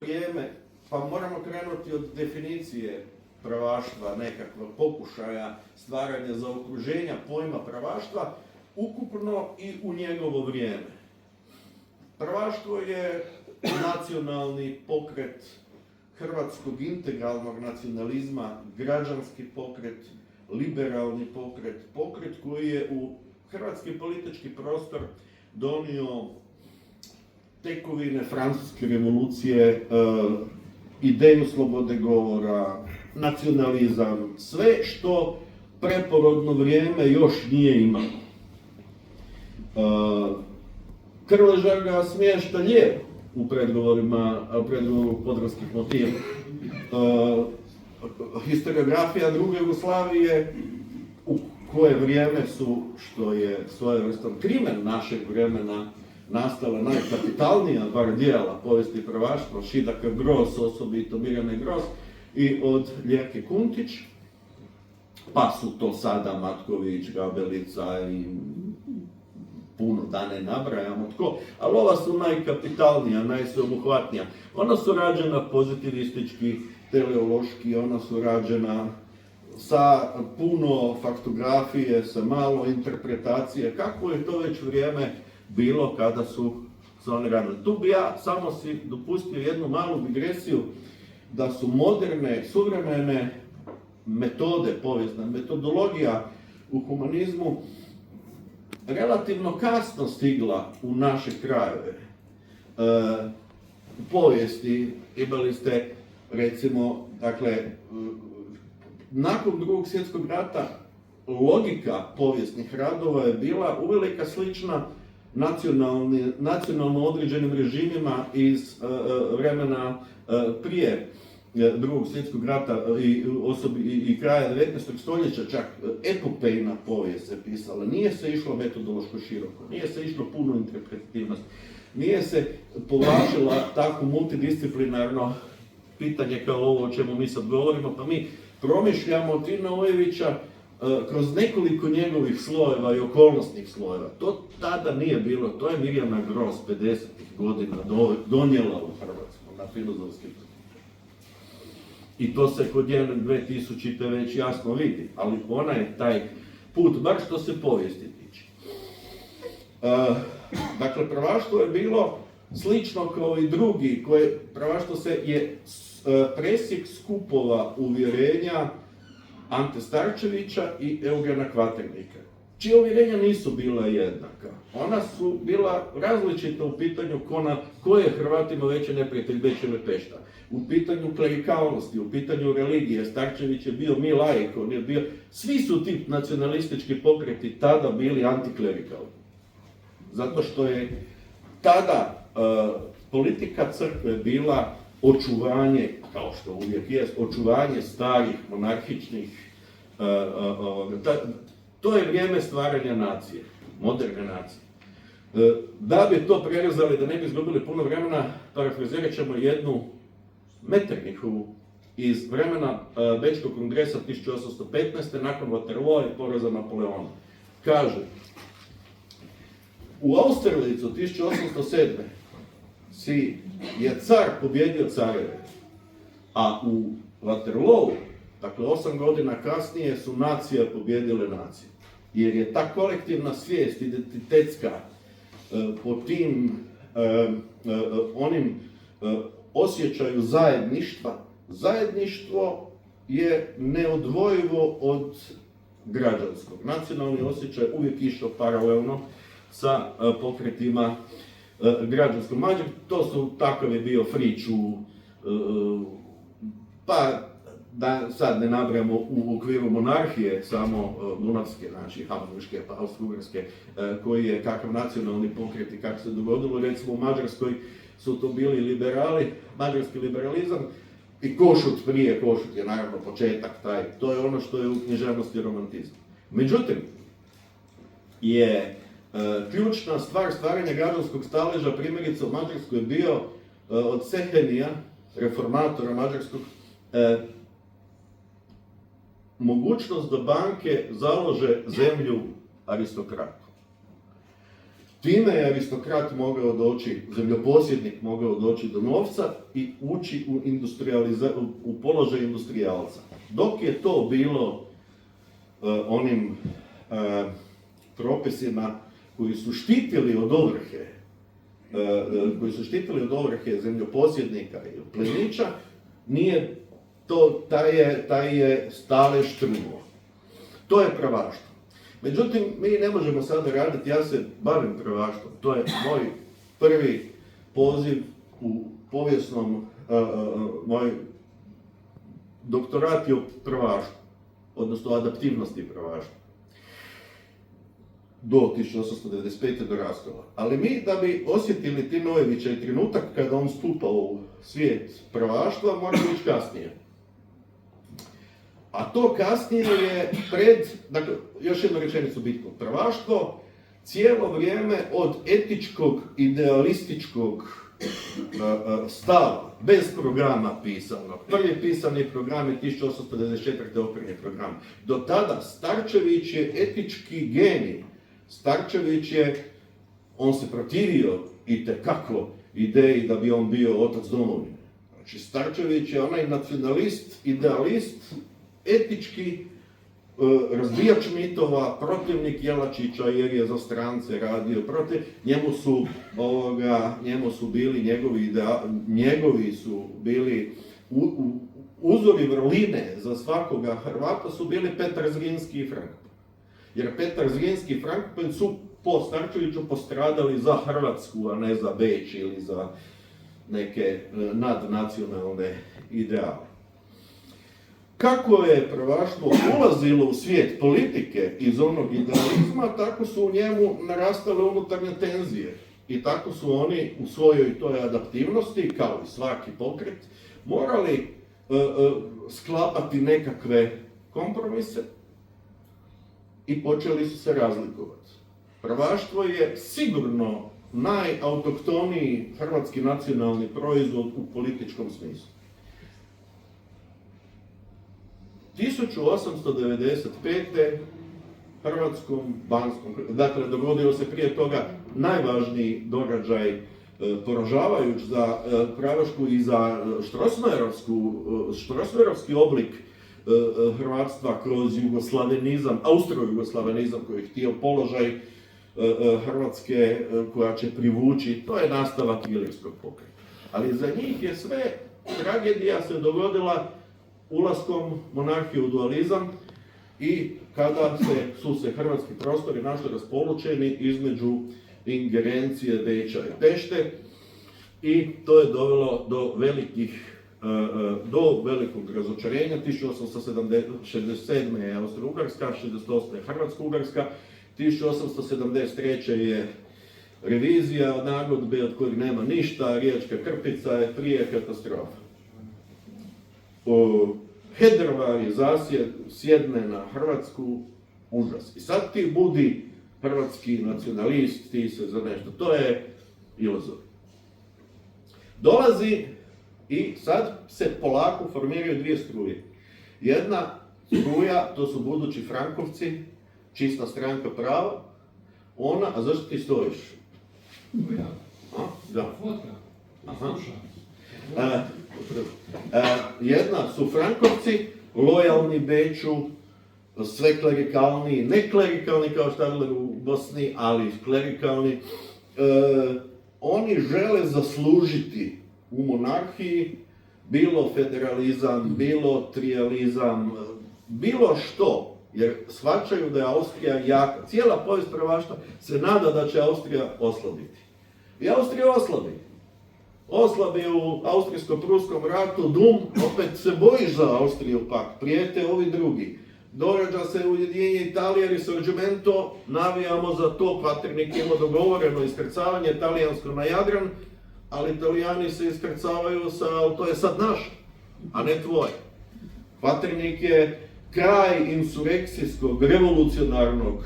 vrijeme, pa moramo krenuti od definicije pravaštva, nekakvog pokušaja stvaranja zaokruženja pojma pravaštva, ukupno i u njegovo vrijeme. Pravaštvo je nacionalni pokret hrvatskog integralnog nacionalizma, građanski pokret, liberalni pokret, pokret koji je u hrvatski politički prostor donio tekovine Francuske revolucije, ideju slobode govora, nacionalizam, sve što preporodno vrijeme još nije imalo. Krležar ga smješta lijevo u predgovoru Podravskih motiva. Historiografija druge Jugoslavije, u koje vrijeme su, što je svojevrstan krimen našeg vremena, nastala najkapitalnija bar dijela povijesti pravaštva, Šidaka Gros, osobito Mirjane Gros, i od Ljerke Kuntić, pa su to sada Matković, Gabelica i puno da ne nabrajamo tko, ali ova su najkapitalnija, najsveobuhvatnija. Ona su rađena pozitivistički, teleološki, ona su rađena sa puno faktografije, sa malo interpretacije, kako je to već vrijeme bilo kada su se oni radili. Tu bi ja samo si dopustio jednu malu digresiju, da su moderne, suvremene metode povijesne, metodologija u humanizmu relativno kasno stigla u naše krajeve. U povijesti imali ste, recimo, dakle, nakon Drugog svjetskog rata logika povijesnih radova je bila uvelika slična nacionalno određenim režimima iz vremena prije Drugog svjetskog rata i kraja 19. stoljeća, čak epopejna povijest se pisala. Nije se išlo metodološko široko, nije se išlo puno interpretativnost, nije se povlačila tako multidisciplinarno pitanje kao ovo o čemu mi sad govorimo, pa mi promišljamo Tina Ujevića kroz nekoliko njegovih slojeva i okolnosnih slojeva. To tada nije bilo, to je Mirjana Gros 50-ih godina donijela u Hrvatsku na filozofski put. I to se kod 2000. već jasno vidi, ali ona je taj put, bar što se povijesti tiče. Dakle, pravaštvo je bilo slično kao i drugi, pravaštvo je presjek skupova uvjerenja Ante Starčevića i Eugena Kvaternika, čije uvjerenja nisu bila jednaka. Ona su bila različita u pitanju ko je Hrvatima veći neprijatelj, Beč ili Pešta. U pitanju klerikalnosti, u pitanju religije. Starčević je bio laik, on je bio... Svi su ti nacionalistički pokreti tada bili antiklerikalni. Zato što je tada politika crkve bila očuvanje, kao što uvijek jest, očuvanje starih, monarhičnih, to je vrijeme stvaranja nacije, moderne nacije. Da bi to prerezali, da ne bi izgubili puno vremena, parafrazirat ćemo jednu Metternichovu iz vremena Bečkog kongresa 1815. nakon Waterloo i poraza Napoleona. Kaže, u Austerlicu 1807. je car pobjedio careve, a u Waterloo, dakle 8 godina kasnije, su nacije pobjedile nacije. Jer je ta kolektivna svijest, identitetska, po tim onim osjećaju zajedništva, zajedništvo je neodvojivo od građanskog. Nacionalni osjećaj uvijek išao paralelno sa pokretima građanskog. To su, takav je bio Frič pa da sad ne nabrajamo u okviru monarhije, samo Dunavske, znači Habsburške, pa Austro-Ugarske, koji je kakav nacionalni pokret i kako se dogodilo. Recimo u Mađarskoj su to bili liberali, mađarski liberalizam, i Košut prije, Košut je naravno početak taj, to je ono što je u književnosti romantizma. Međutim, je ključna stvar stvaranja građanskog staleža, primjerice u Mađarskoj, bio od Sehenija, reformatora mađarskog, mogućnost da banke založe zemlju aristokratu. Time je aristokrat mogao doći, zemljoposjednik mogao doći do novca i ući u položaj industrijalca. Dok je to bilo onim propisima koji su štitili od ovrhe, zemljoposjednika i plemića, nije to, taj je stalež trnuo. To je pravaštvo. Međutim, mi ne možemo sada raditi, ja se bavim pravaštvom. To je moj prvi poziv u povijesnom, moj doktorat je o pravaštvu, odnosno adaptivnosti pravaštva. Do 1895. do raskola. Ali mi, da bi osjetili Timojevića i trenutak kada on stupa u svijet pravaštva, moramo ići kasnije. A to kasnije je dakle, još jednu rečenicu bitnu. Pravaštvo cijelo vrijeme od etičkog, idealističkog stava, bez programa pisanog. Prvi pisani program je 1894. okvirni program. Do tada Starčević je etički genij. Starčević on se protivio itekako ideji da bi on bio otac domovine. Znači, Starčević je onaj nacionalist, idealist, etički razbijač mitova, protivnik Jelačića jer je za strance radio protiv. Njemu su bili njegovi su bili uzori vrline za svakoga Hrvata su bili Petar Zrinski i Frankopan. Jer Petar Zrinski i Frankopan su po Starčeviću postradali za Hrvatsku, a ne za Beč ili za neke nadnacionalne ideale. Kako je pravaštvo ulazilo u svijet politike iz onog idealizma, tako su u njemu narastale unutarnje tenzije. I tako su oni u svojoj toj adaptivnosti, kao i svaki pokret, morali sklapati nekakve kompromise i počeli su se razlikovati. Pravaštvo je sigurno najautoktoniji hrvatski nacionalni proizvod u političkom smislu. 1895. Hrvatskom Banskom, dakle dogodio se prije toga najvažniji događaj poražavajuć za pravašku i za štrosmajerovski oblik hrvatstva kroz jugoslavenizam, austro-jugoslavenizam koji je htio položaj Hrvatske koja će privući, to je nastavak Ilirskog pokreta. Ali za njih je sve, tragedija se dogodila ulaskom monarhije u dualizam i kada su se hrvatski prostori našli raspolučeni između ingerencije Beča i Pešte i to je dovelo do velikog razočarenja. 1867. je Austro-Ugarska, 1868. je Hrvatsko-Ugarska, 1873. je revizija nagodbe od kojeg nema ništa, Riječka krpica je prije katastrofa. Hedrvari sjedne na Hrvatsku, užas. I sad ti budi hrvatski nacionalist, ti se za nešto. To je iluzor. Dolazi i sad se polako formiraju dvije struje. Jedna struja, to su budući Frankovci, čista stranka prava. Ona, a zašto ti stojiš? Da. Jedna su Frankovci, lojalni Beču, sve klerikalni, ne klerikalni kao što je u Bosni, ali klerikalni. Oni žele zaslužiti u monarhiji bilo federalizam, bilo trijalizam, bilo što, jer shvaćaju da je Austrija jaka. Cijela povijest pravaštva se nada da će Austrija oslabiti. I Austrija oslabi u Austrijsko-Pruskom ratu, opet se boji za Austriju pak, prijete ovi drugi. Događa se ujedinjenje Italije, Risorgimento, navijamo za to, Kvaternik ima dogovoreno iskrcavanje talijansko na Jadran, ali Italijani se iskrcavaju to je sad naš, a ne tvoj. Kvaternik je kraj insurekcijskog, revolucionarnog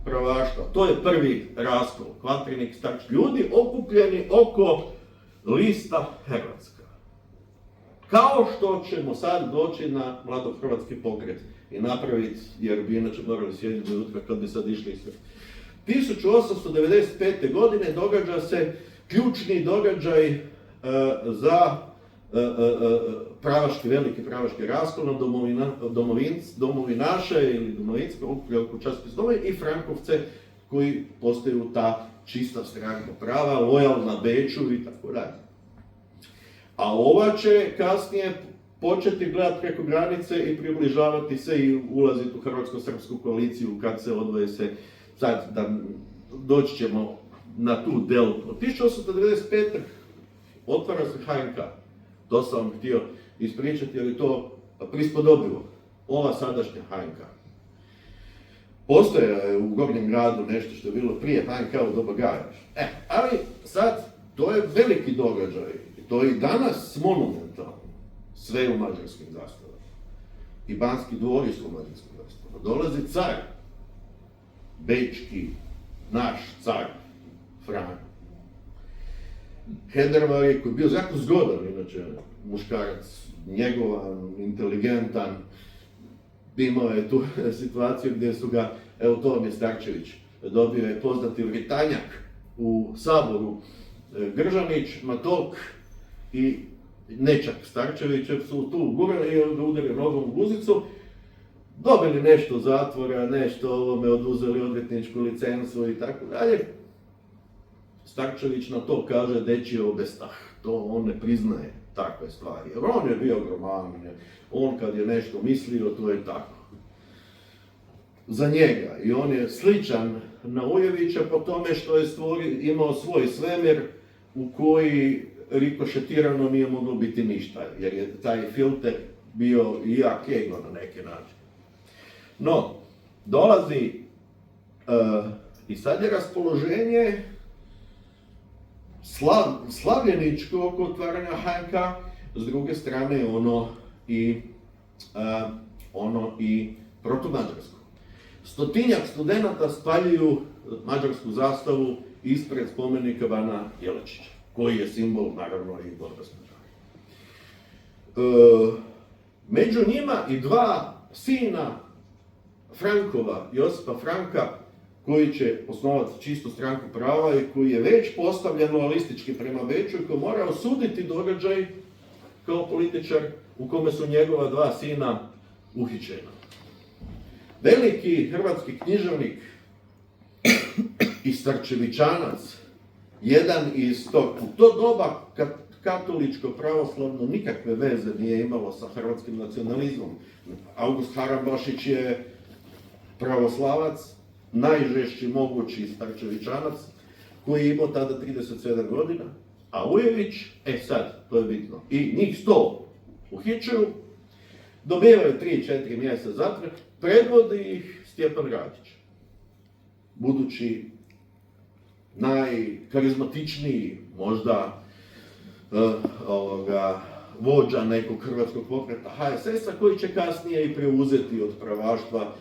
pravaštva, to je prvi raskol, Kvaternik, ljudi okupljeni oko lista Hrvatska. Kao što ćemo sad doći na mladohrvatski pokret i napraviti, jer bi inače morali sjediti do jutra kad bi sad išli sve. 1895. godine događa se ključni događaj za veliki pravaški raskol na domovinaše ili domovinsko časopis Domovine i Frankovce koji postaju ta čista stranka prava, lojalna Beču i tako dalje. A ova će kasnije početi gledati preko granice i približavati se i ulaziti u hrvatsko-srpsku koaliciju kad se odvoje se, sad da doći ćemo na tu deltu. Od 1895. otvara se HNK. To sam vam htio ispričati jer je to prispodobivo. Ova sadašnja HNK. Postoje u Gornjem gradu nešto što je bilo prije HNK u doba Gaja. Ali sad, to je veliki događaj. To je i danas monumentalno. Sve u mađarskim zastavama. I Banski dvori su u mađarskim zastavama. Dolazi car. Bečki, naš car, Franjo. Hedervari koji je bio jako zgodan, inače muškarac, njegovan, inteligentan. Imao je tu situaciju gdje su ga, evo to vam je Starčević, dobio je poznati vritanjak u Saboru. Gržanić, Matok i Nečak Starčevićev su tu gurali i udarili nogom u guzicu. Dobili nešto zatvora, nešto ovome, oduzeli odvjetničku licencu i tako dalje. Starčević na to kaže dečije obestah, to on ne priznaje takve stvari. Jer on je bio groman, on kad je nešto mislio, to je tako. Za njega. I on je sličan na Ujevića po tome što je imao svoj svemir u koji rikošetirano nije moglo biti ništa, jer je taj filter bio i jak ego na neki način. No, dolazi i sad je raspoloženje slavljeničko oko otvaranja HNK, s druge strane ono i protumađarsko. 100-tinjak studenata spaljuju mađarsku zastavu ispred spomenika Bana Jelačića, koji je simbol, naravno, i borbe s Mađarima. Među njima i dva sina Frankova, Josipa Franka, koji će osnovati čistu stranku prava i koji je već postavljen loyalistički prema Beču i koji mora osuditi događaj kao političar u kome su njegova dva sina uhićena. Veliki hrvatski književnik i Starčevićanac, jedan iz tog, u to doba katoličko pravoslavno nikakve veze nije imalo sa hrvatskim nacionalizmom. August Harambašić je pravoslavac, najžešći mogući Starčevićanac, koji je imao tada 37 godina, a Ujević, sad, to je bitno, i njih 100 uhićuju, dobivaju 3-4 mjeseca zatvora, predvodi ih Stjepan Radić, budući najkarizmatičniji, možda vođa nekog hrvatskog pokreta HSS-a, koji će kasnije i preuzeti od pravaštva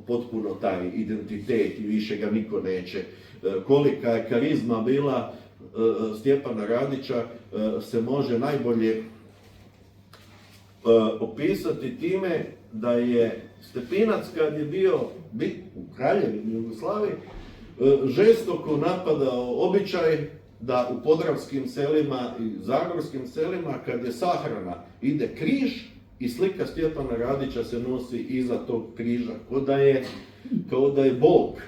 potpuno taj identitet i više ga niko neće. Kolika je karizma bila Stjepana Radića se može najbolje opisati time da je Stepinac kad je bio u Kraljevini Jugoslaviji žestoko napadao običaj da u podravskim selima i zagorskim selima kad je sahrana ide križ i slika Stjepana Radića se nosi iza tog križa, kao da je Bog.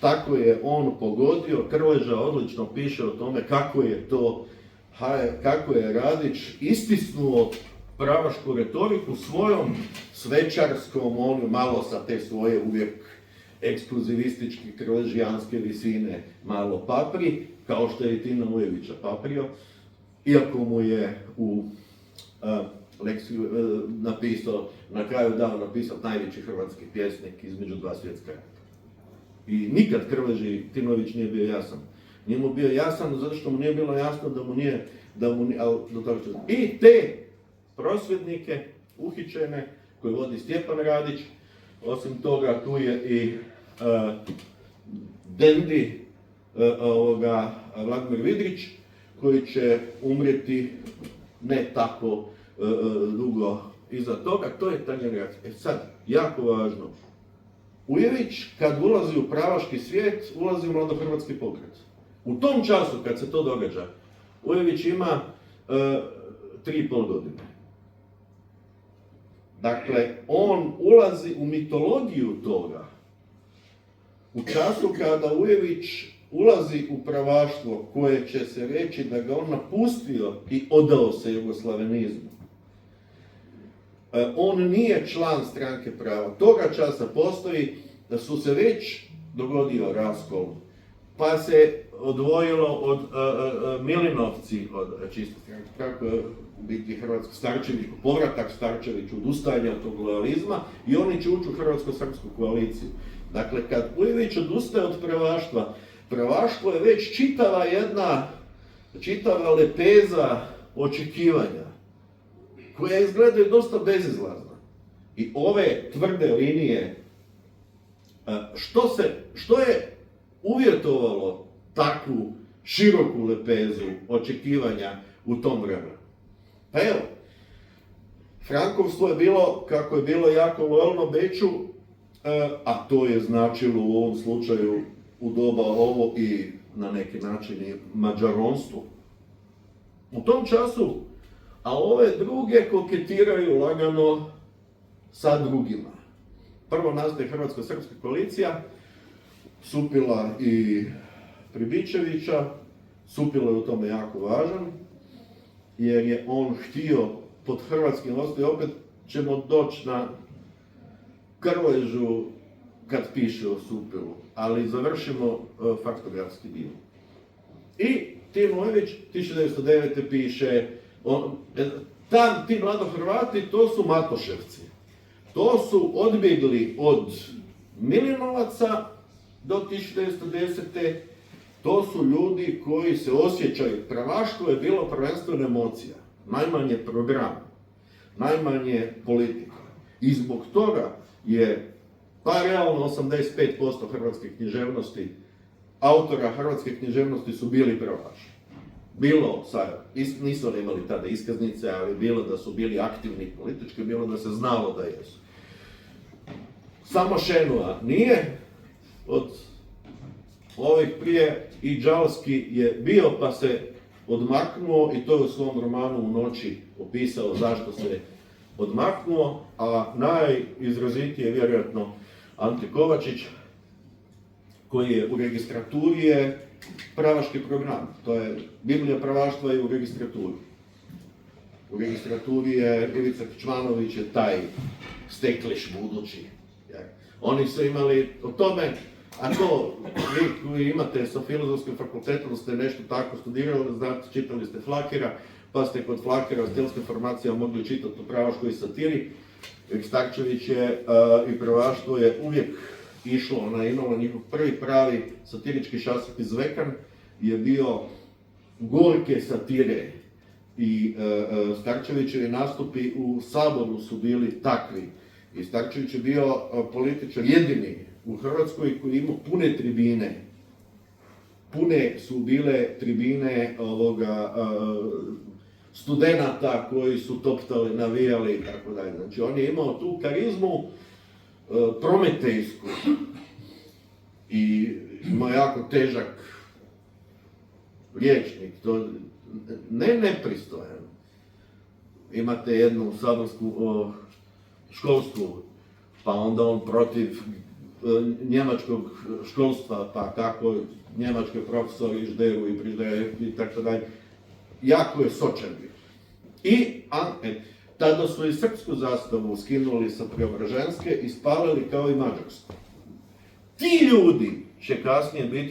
Tako je on pogodio, Krleža odlično piše o tome kako je Radić istisnuo pravašku retoriku svojom svečarskom, malo sa te svoje uvijek ekskluzivističke krležijanske visine malo papri, kao što je i Tina Ujevića paprio, iako mu je u lekciju napisao, na kraju napisao najveći hrvatski pjesnik između dva svjetska rata. I nikad Krleži Tinović nije bio jasan. Nije mu bio jasan zato što mu nije bilo jasno I te prosvjednike, uhićene, koje vodi Stjepan Radić, osim toga tu je i Dendi Vladimir Vidrić, koji će umrijeti ne tako dugo iza toga. To je ta generacija. Sad, jako važno, Ujević, kad ulazi u pravaški svijet, ulazi u mladohrvatski pokret. U tom času, kad se to događa, Ujević ima 3,5 godine. Dakle, on ulazi u mitologiju toga. U času kada Ujević ulazi u pravaštvo koje će se reći da ga on napustio i odao se jugoslavenizmu. On nije član stranke prava. Toga časa postoji da su se već dogodio raskol, pa se odvojilo od Milinovci od čiste stranke. Kako je u biti Hrvatsko Starčević, povratak Starčević, odustajanje od tog lojalizma i oni će ući u Hrvatsko-srpsku koaliciju. Dakle, kad Ujević odustaje od pravaštva, pravaštvo je već čitava lepeza očekivanja, koja izgledaju dosta bezizlazna. I ove tvrde linije, što je uvjetovalo takvu široku lepezu očekivanja u tom vremenu? Pa evo, frankovstvo je bilo, kako je bilo jako lojalno Beču, a to je značilo u ovom slučaju u doba ovo i na neki način i mađaronstvo. U tom času, a ove druge koketiraju lagano sa drugima. Prvo nastaje Hrvatsko-srpska koalicija, Supila i Pribičevića. Supilo je u tome jako važan, jer je on htio pod hrvatskim vodstvom, i opet ćemo doći na Krležu kad piše o Supilu, ali završimo faktografski dio. I Tim Ujević 1909. piše, ti mladohrvati, to su Matoševci. To su odbjegli od Milinovaca do 1910. To su ljudi koji se osjećaju, pravaštvo je bilo prvenstvena emocija, najmanje program, najmanje politika. I zbog toga je, pa realno 85% hrvatske književnosti, autora hrvatske književnosti su bili pravaši. Bilo, nisu oni imali tada iskaznice, ali bilo da su bili aktivni politički, bilo da se znalo da jesu. Samo Šenua nije, od ovih prije i Đalski je bio pa se odmaknuo i to je u svom romanu U noći opisao zašto se odmaknuo, a najizrazitije je vjerojatno Ante Kovačić, koji je u registraturi je pravaški program. To je Biblija pravaštva i u registraturi. U registraturi je Ivica Kičmanović je taj stekliš budući. Oni su imali o tome, a to vi koji imate sa filozofskim fakultetom ste nešto tako studirali, znate, čitali ste Flakera, pa ste kod Flakera stilska formacija mogli čitati o pravaškoj satiri. Starčević je i pravaštvo je uvijek išlo, ona je imala njihov prvi pravi satirički časopis Zvekan, je bio gorke satire i Starčevićevi nastupi u Saboru su bili takvi. I Starčević je bio političar jedini u Hrvatskoj koji je imao pune tribine. Pune su bile tribine studenata koji su toptali, navijali i tako dalje. Znači on je imao tu karizmu prometejsku i imao jako težak rječnik, to ne nepristojan. Imate jednu saborsku školstvu, pa onda on protiv njemačkog školstva, pa kako njemački profesori žderu i prižderu i tako dalje. Jako je sočan bio. I tada su i srpsku zastavu skinuli sa Preobraženske i spalili kao i mađarsku. Ti ljudi će kasnije biti